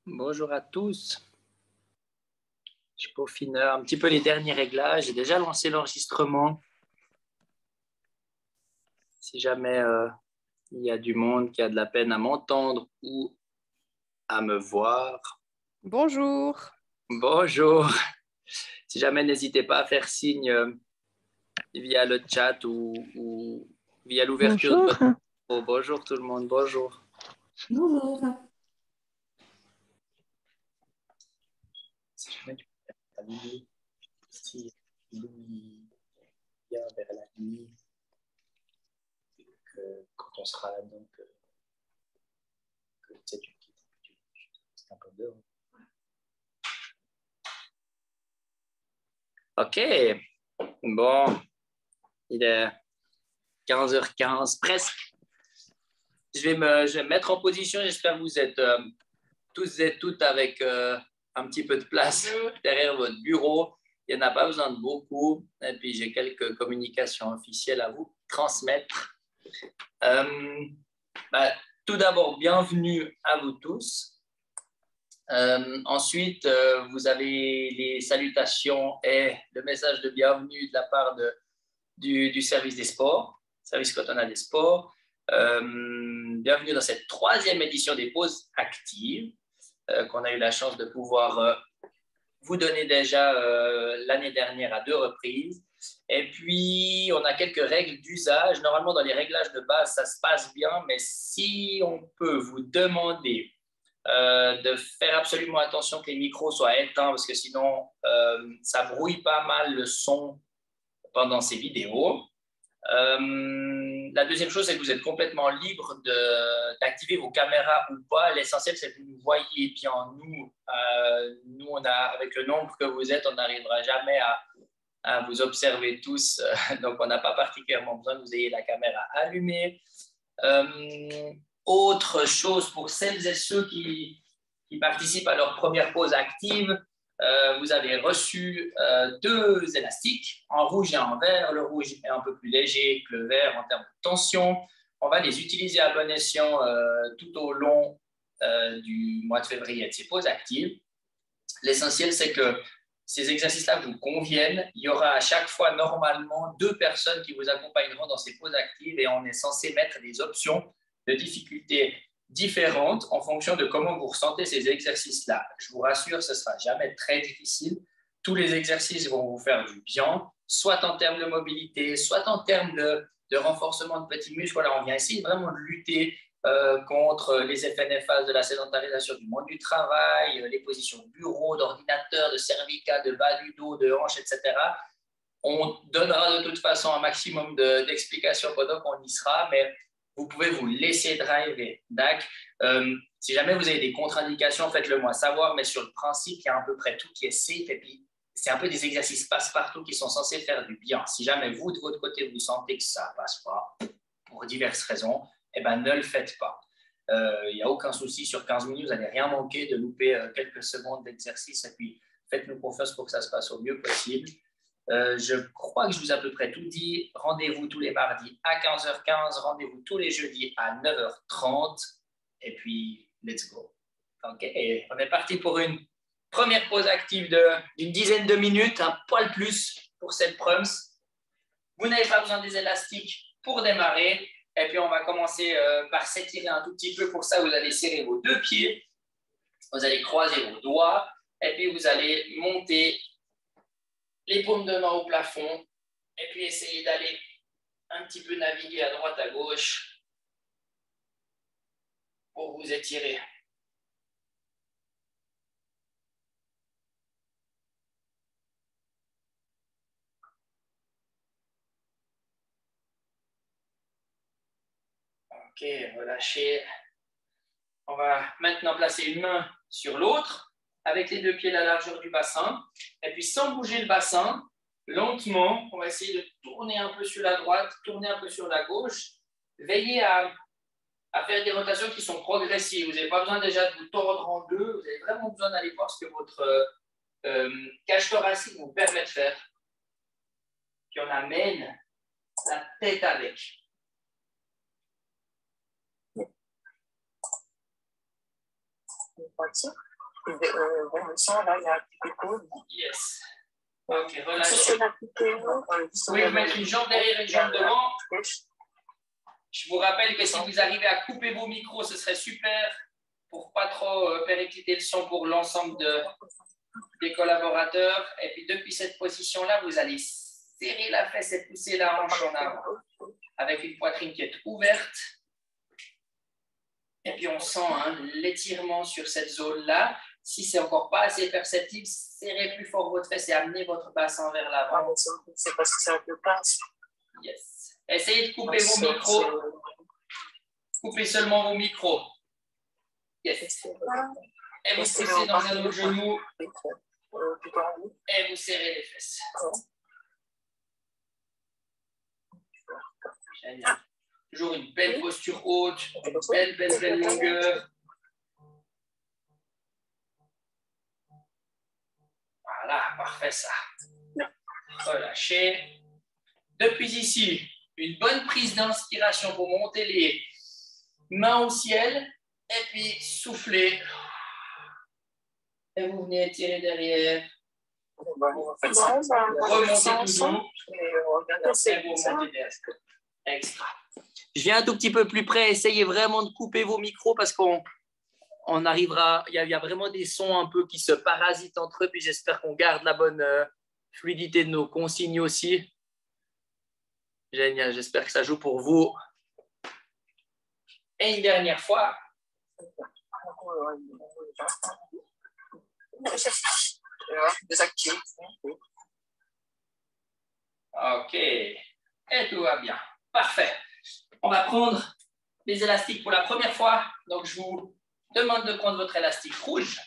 Bonjour à tous. Je peaufine un petit peu les derniers réglages. J'ai déjà lancé l'enregistrement. Si jamais il y a du monde qui a de la peine à m'entendre ou à me voir. Bonjour. Bonjour. Si jamais, n'hésitez pas à faire signe via le chat ou via l'ouverture de votre... Oh, bonjour tout le monde, bonjour. Bonjour. Si jamais tu peux faire ta nuit, si Louis vient vers la nuit, et que quand on sera là, donc, que tu quittes un peu dehors. Ok, bon, il est 15h15, presque. Je vais me mettre en position. J'espère que vous êtes tous et toutes avec un petit peu de place derrière votre bureau. Il n'y en a pas besoin de beaucoup. Et puis, j'ai quelques communications officielles à vous transmettre. Tout d'abord, bienvenue à vous tous. Ensuite, vous avez les salutations et le message de bienvenue de la part du service des sports, service cantonal des sports. Bienvenue dans cette 3e édition des pauses actives qu'on a eu la chance de pouvoir vous donner déjà l'année dernière à 2 reprises. Et puis, on a quelques règles d'usage. Normalement, dans les réglages de base, ça se passe bien, mais si on peut vous demander de faire absolument attention que les micros soient éteints, parce que sinon, ça brouille pas mal le son pendant ces vidéos. La deuxième chose, c'est que vous êtes complètement libre d'activer vos caméras ou pas. L'essentiel, c'est que vous nous voyez bien. Nous, avec le nombre que vous êtes, on n'arrivera jamais à vous observer tous. Donc, on n'a pas particulièrement besoin que vous ayez la caméra allumée. Autre chose pour celles et ceux qui participent à leur première pause active, vous avez reçu 2 élastiques, en rouge et en vert. Le rouge est un peu plus léger que le vert en termes de tension. On va les utiliser à bon escient tout au long du mois de février de ces pauses actives. L'essentiel, c'est que ces exercices-là vous conviennent. Il y aura à chaque fois normalement 2 personnes qui vous accompagneront dans ces pauses actives et on est censé mettre des options de difficulté différentes en fonction de comment vous ressentez ces exercices-là. Je vous rassure, ce ne sera jamais très difficile. Tous les exercices vont vous faire du bien, soit en termes de mobilité, soit en termes de renforcement de petits muscles. Voilà, on vient essayer vraiment de lutter contre les effets néfastes de la sédentarisation du monde du travail, les positions de bureau, d'ordinateur, de cervical, de bas du dos, de hanche, etc. On donnera de toute façon un maximum d'explications pendant qu'on y sera, mais vous pouvez vous laisser driver. Si jamais vous avez des contre-indications, faites-le moi savoir, mais sur le principe, il y a à peu près tout qui est safe et puis c'est un peu des exercices passe-partout qui sont censés faire du bien. Si jamais vous, de votre côté, vous sentez que ça ne passe pas, pour diverses raisons, eh ben, ne le faites pas. Il n'y a aucun souci, sur 15 minutes, vous n'allez rien manquer de louper quelques secondes d'exercice et puis faites-nous confiance pour que ça se passe au mieux possible. Je crois que je vous ai à peu près tout dit. Rendez-vous tous les mardis à 15h15, rendez-vous tous les jeudis à 9h30 et puis let's go. Ok, et on est parti pour une première pause active d'une dizaine de minutes, un poil plus pour cette prums. Vous n'avez pas besoin des élastiques pour démarrer. Et puis, on va commencer par s'étirer un tout petit peu. Pour ça, vous allez serrer vos 2 pieds. Vous allez croiser vos doigts. Et puis, vous allez monter les paumes de main au plafond. Et puis, essayer d'aller un petit peu naviguer à droite, à gauche pour vous étirer. Ok, relâchez. On va maintenant placer une main sur l'autre avec les 2 pieds à la largeur du bassin. Et puis, sans bouger le bassin, lentement, on va essayer de tourner un peu sur la droite, tourner un peu sur la gauche. Veillez à faire des rotations qui sont progressives. Vous n'avez pas besoin déjà de vous tordre en 2. Vous avez vraiment besoin d'aller voir ce que votre cage thoracique vous permet de faire. Puis on amène la tête avec. Bon, le sang, là, il y a un petit peu de pause. Yes. Ok, relâchez. C'est la piquée. Vous pouvez mettre une jambe derrière, une jambe devant. Je vous rappelle que si vous arrivez à couper vos micros, ce serait super pour pas trop péricliter le son pour l'ensemble des collaborateurs. Et puis depuis cette position-là, vous allez serrer la fesse et pousser la hanche en avant avec une poitrine qui est ouverte. Et puis on sent l'étirement sur cette zone-là. Si c'est encore pas assez perceptible, serrez plus fort votre fesse et amenez votre bassin vers l'avant. C'est parce que c'est un peu pince. Yes. Essayez de couper vos micros. Coupez seulement vos micros. Yes. Et vous poussez dans un autre genou. Et vous serrez les fesses. Génial. Toujours une belle posture haute, une belle longueur. Voilà, parfait ça. Relâchez. Depuis ici, une bonne prise d'inspiration pour monter les mains au ciel. Et puis soufflez. Et vous venez tirer derrière. Remontez tout doux. Et vous remontez derrière. Extra. Je viens un tout petit peu plus près. Essayez vraiment de couper vos micros parce qu'on arrivera. Il y a vraiment des sons un peu qui se parasitent entre eux. Puis j'espère qu'on garde la bonne fluidité de nos consignes aussi. Génial. J'espère que ça joue pour vous. Et une dernière fois. Ok. Et tout va bien. Parfait. On va prendre les élastiques pour la première fois. Donc, je vous demande de prendre votre élastique rouge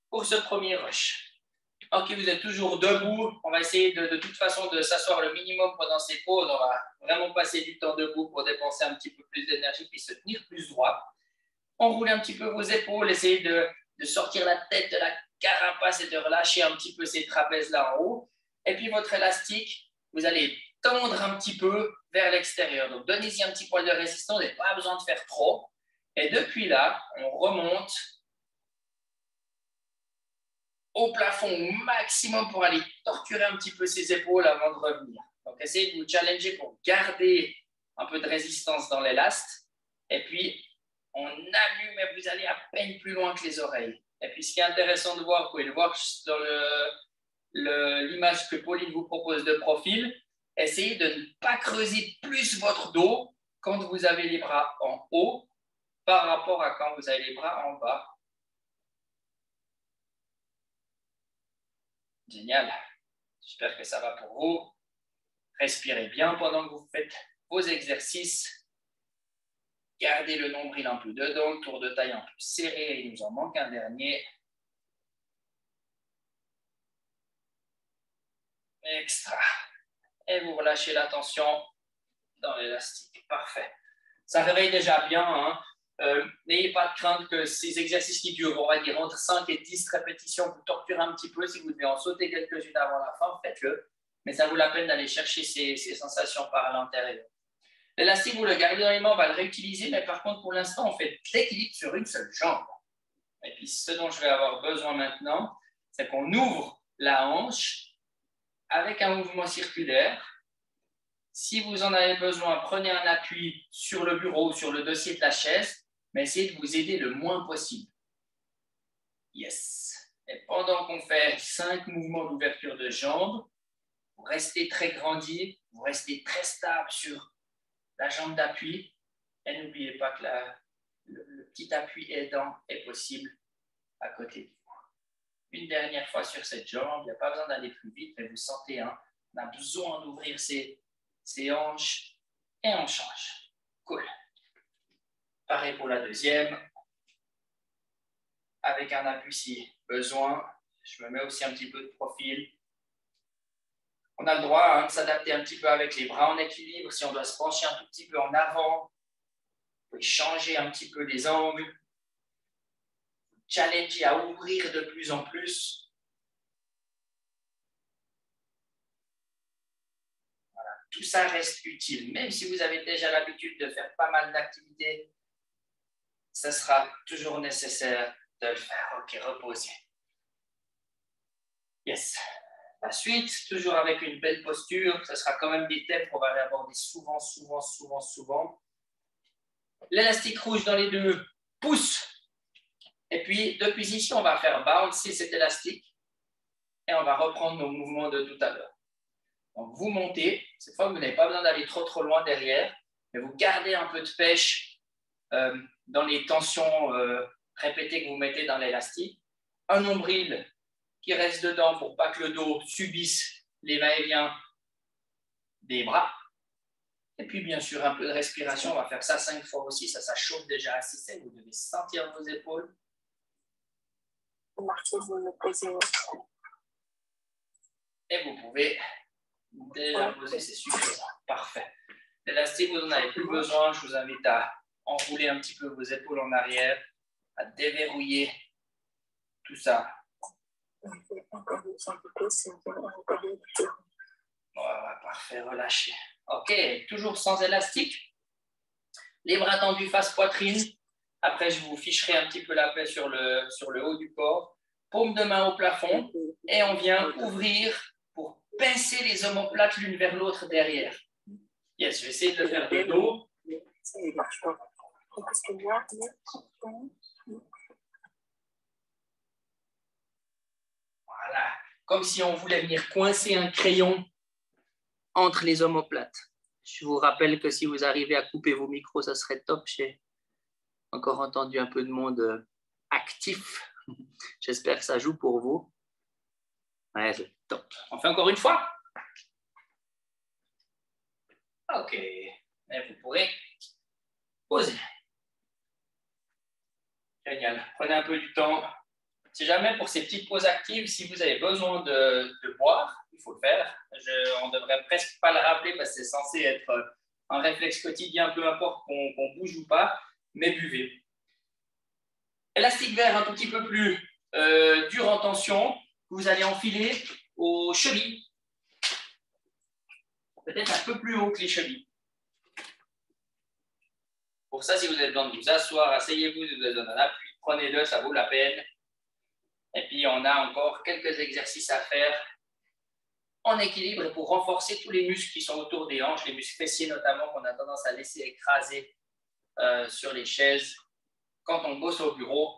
pour ce premier rush. Ok, vous êtes toujours debout. On va essayer de toute façon de s'asseoir le minimum pendant ces pauses. On va vraiment passer du temps debout pour dépenser un petit peu plus d'énergie puis se tenir plus droit. Enroulez un petit peu vos épaules. Essayez de sortir la tête de la carapace et de relâcher un petit peu ces trapèzes-là en haut. Et puis, votre élastique, vous allez tendre un petit peu vers l'extérieur. Donc, donnez-y un petit poil de résistance. Vous n'avez pas besoin de faire trop. Et depuis là, on remonte au plafond au maximum pour aller torturer un petit peu ses épaules avant de revenir. Donc, essayez de vous challenger pour garder un peu de résistance dans l'élaste. Et puis, on allume et vous allez à peine plus loin que les oreilles. Et puis, ce qui est intéressant de voir, vous pouvez le voir dans l'image que Pauline vous propose de profil, essayez de ne pas creuser plus votre dos quand vous avez les bras en haut par rapport à quand vous avez les bras en bas. Génial. J'espère que ça va pour vous. Respirez bien pendant que vous faites vos exercices. Gardez le nombril un peu dedans, le tour de taille un peu serré. Il nous en manque un dernier. Extra. Et vous relâchez la tension dans l'élastique. Parfait. Ça réveille déjà bien. N'ayez pas de crainte que ces exercices qui durent, on va dire, entre 5 et 10 répétitions, vous torturent un petit peu. Si vous devez en sauter quelques-unes avant la fin, faites-le. Mais ça vaut la peine d'aller chercher ces sensations par l'intérieur. L'élastique, vous le gardez dans les mains, on va le réutiliser. Mais par contre, pour l'instant, on fait de l'équilibre sur une seule jambe. Et puis, ce dont je vais avoir besoin maintenant, c'est qu'on ouvre la hanche avec un mouvement circulaire. Si vous en avez besoin, prenez un appui sur le bureau ou sur le dossier de la chaise, mais essayez de vous aider le moins possible. Yes. Et pendant qu'on fait 5 mouvements d'ouverture de jambes, vous restez très grandi, vous restez très stable sur la jambe d'appui. Et n'oubliez pas que le petit appui aidant est possible à côté de vous. Une dernière fois sur cette jambe, il n'y a pas besoin d'aller plus vite, mais vous sentez, on a besoin d'ouvrir ses hanches et on change. Cool. Pareil pour la deuxième. Avec un appui si besoin. Je me mets aussi un petit peu de profil. On a le droit de s'adapter un petit peu avec les bras en équilibre. Si on doit se pencher un tout petit peu en avant, vous pouvez changer un petit peu les angles. Challenger à ouvrir de plus en plus. Voilà. Tout ça reste utile. Même si vous avez déjà l'habitude de faire pas mal d'activités ça sera toujours nécessaire de le faire. Ok, reposez. Yes. La suite, toujours avec une belle posture, ce sera quand même des thèmes qu'on va aborder souvent. L'élastique rouge dans les deux pouces. Et puis, depuis ici, on va faire bouncer cet élastique et on va reprendre nos mouvements de tout à l'heure. Donc, vous montez. Cette fois, vous n'avez pas besoin d'aller trop loin derrière, mais vous gardez un peu de pêche dans les tensions répétées que vous mettez dans l'élastique. Un nombril qui reste dedans pour pas que le dos subisse les va-et-vient des bras. Et puis, bien sûr, un peu de respiration. On va faire ça 5 fois aussi. Ça chauffe déjà assez sec. Vous devez sentir vos épaules. Marquez, vous me posez. Et vous pouvez déjà poser, c'est suffisant. Parfait. L'élastique, vous n'en avez plus besoin. Je vous invite à enrouler un petit peu vos épaules en arrière, à déverrouiller tout ça. Voilà, parfait, relâchez. Ok, toujours sans élastique. Les bras tendus face poitrine. Après, je vous ficherai un petit peu la paix sur le haut du corps. Paume de main au plafond. Et on vient ouvrir pour pincer les omoplates l'une vers l'autre derrière. Yes, je vais essayer de le faire de dos. Voilà, comme si on voulait venir coincer un crayon entre les omoplates. Je vous rappelle que si vous arrivez à couper vos micros, ça serait top. J'ai encore entendu un peu de monde actif. J'espère que ça joue pour vous. Ouais, c'est top. On fait encore une fois? Ok. Et vous pourrez poser. Génial. Prenez un peu du temps. Si jamais pour ces petites pauses actives, si vous avez besoin de boire, il faut le faire. On ne devrait presque pas le rappeler parce que c'est censé être un réflexe quotidien, peu importe qu'on bouge ou pas, mais buvez. Élastique vert un tout petit peu plus dur en tension, vous allez enfiler aux chevilles. Peut-être un peu plus haut que les chevilles. Pour ça, si vous avez besoin de vous asseoir, asseyez-vous, si vous avez besoin d'un appui, prenez-le, ça vaut la peine. Et puis, on a encore quelques exercices à faire en équilibre pour renforcer tous les muscles qui sont autour des hanches, les muscles fessiers notamment, qu'on a tendance à laisser écraser sur les chaises quand on bosse au bureau.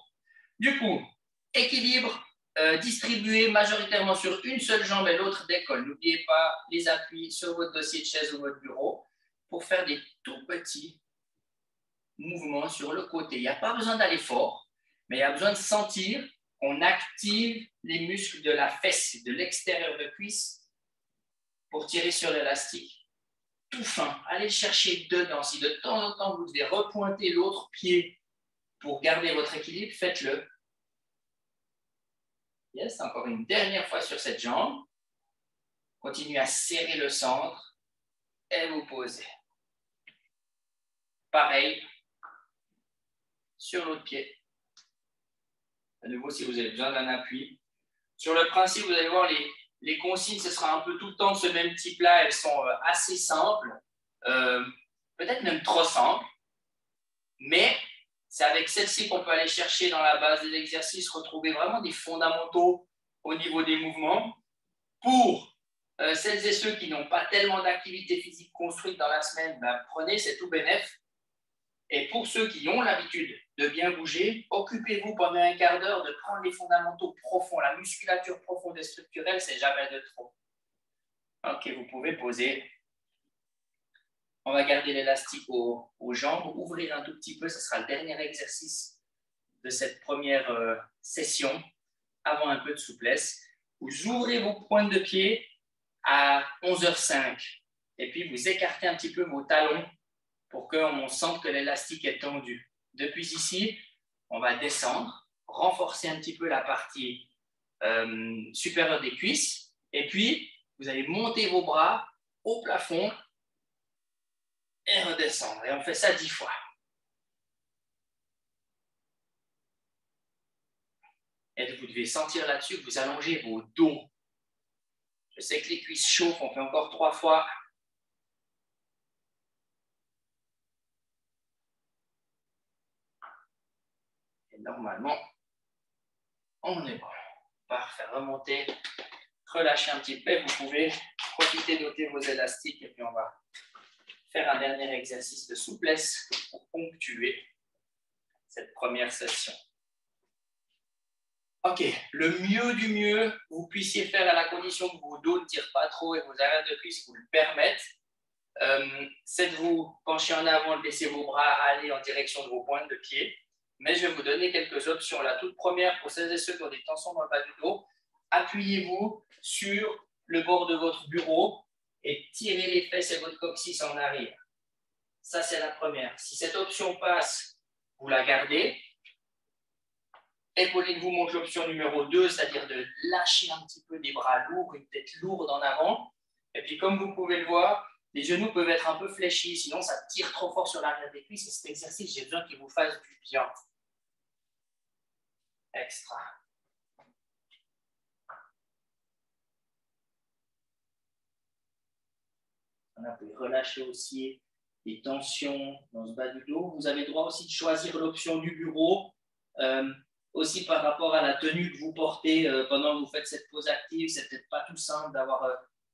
Du coup, équilibre distribué majoritairement sur une seule jambe et l'autre décolle. N'oubliez pas les appuis sur votre dossier de chaise ou votre bureau pour faire des tout petits mouvements sur le côté. Il n'y a pas besoin d'aller fort, mais il y a besoin de sentir qu'on active les muscles de la fesse, de l'extérieur de cuisse pour tirer sur l'élastique. Tout fin, allez le chercher dedans. Si de temps en temps vous devez repointer l'autre pied pour garder votre équilibre, faites-le. Yes, encore une dernière fois sur cette jambe. Continuez à serrer le centre et vous posez. Pareil sur l'autre pied. À nouveau, si vous avez besoin d'un appui. Sur le principe, vous allez voir les consignes, ce sera un peu tout le temps de ce même type-là. Elles sont assez simples, peut-être même trop simples, mais c'est avec celle-ci qu'on peut aller chercher dans la base des exercices, retrouver vraiment des fondamentaux au niveau des mouvements. Pour celles et ceux qui n'ont pas tellement d'activité physique construite dans la semaine, ben, prenez, c'est tout bénef. Et pour ceux qui ont l'habitude de bien bouger, occupez-vous pendant un quart d'heure de prendre les fondamentaux profonds. La musculature profonde et structurelle, c'est jamais de trop. Ok, vous pouvez poser. On va garder l'élastique aux jambes, ouvrir un tout petit peu. Ce sera le dernier exercice de cette première session, avant un peu de souplesse. Vous ouvrez vos pointes de pied à 11h05 et puis vous écartez un petit peu vos talons pour qu'on sente que l'élastique est tendu. Depuis ici, on va descendre, renforcer un petit peu la partie supérieure des cuisses et puis vous allez monter vos bras au plafond et redescendre. Et on fait ça 10 fois. Et vous devez sentir là-dessus que vous allongez vos dos. Je sais que les cuisses chauffent, on fait encore 3 fois. Normalement, on est bon. Parfait, remontez, relâchez un petit peu. Vous pouvez profiter d'ôter vos élastiques et puis on va faire un dernier exercice de souplesse pour ponctuer cette première session. Ok, le mieux du mieux, vous puissiez faire à la condition que vos dos ne tirent pas trop et vos arêtes de cuisse vous le permettent, c'est de vous pencher en avant, de laisser vos bras aller en direction de vos pointes de pied. Mais je vais vous donner quelques options. La toute première, pour celles et ceux qui ont des tensions dans le bas du dos, appuyez-vous sur le bord de votre bureau et tirez les fesses et votre coccyx en arrière. Ça, c'est la première. Si cette option passe, vous la gardez. Épaulez de vous montre l'option numéro 2, c'est-à-dire de lâcher un petit peu des bras lourds, une tête lourde en avant. Et puis, comme vous pouvez le voir, les genoux peuvent être un peu fléchis, sinon ça tire trop fort sur l'arrière des cuisses. Et cet exercice, j'ai besoin qu'il vous fasse du bien. Extra. Vous pouvez relâcher aussi les tensions dans ce bas du dos. Vous avez le droit aussi de choisir l'option du bureau. Aussi par rapport à la tenue que vous portez pendant que vous faites cette pause active, c'est peut-être pas tout simple d'avoir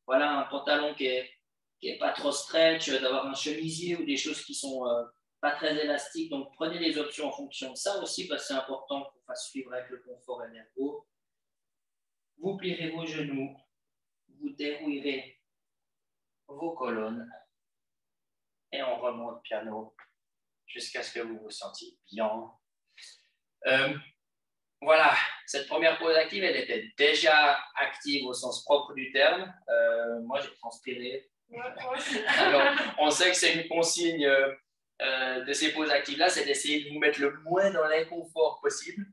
voilà, un pantalon qui est pas trop stretch, d'avoir un chemisier ou des choses qui sont pas très élastiques. Donc prenez les options en fonction de ça aussi parce que c'est important qu'on fasse suivre avec le confort et l'ergo. Vous plierez vos genoux, vous dérouillerez vos colonnes et on remonte piano jusqu'à ce que vous vous sentiez bien. Voilà, cette première pause active, elle était déjà active au sens propre du terme. Moi, j'ai transpiré. Alors, on sait que c'est une consigne de ces pauses actives-là, c'est d'essayer de vous mettre le moins dans l'inconfort possible.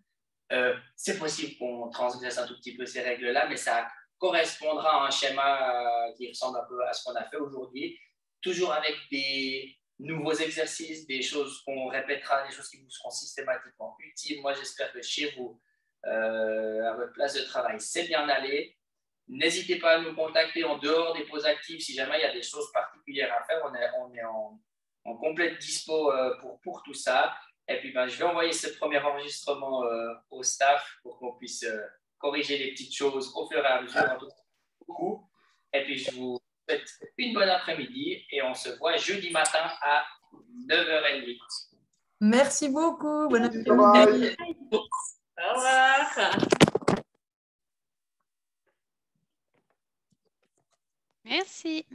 C'est possible qu'on transgresse un tout petit peu ces règles-là, mais ça correspondra à un schéma qui ressemble un peu à ce qu'on a fait aujourd'hui, toujours avec des nouveaux exercices, des choses qu'on répétera, des choses qui vous seront systématiquement utiles. Moi, j'espère que chez vous, à votre place de travail, c'est bien allé. N'hésitez pas à nous contacter en dehors des pauses actives si jamais il y a des choses particulières à faire. On est en complète dispo pour tout ça. Et puis, je vais envoyer ce premier enregistrement au staff pour qu'on puisse corriger les petites choses au fur et à mesure. Beaucoup. Et puis, je vous souhaite une bonne après-midi et on se voit jeudi matin à 9h30. Merci beaucoup. Bon après-midi. Au revoir. Merci.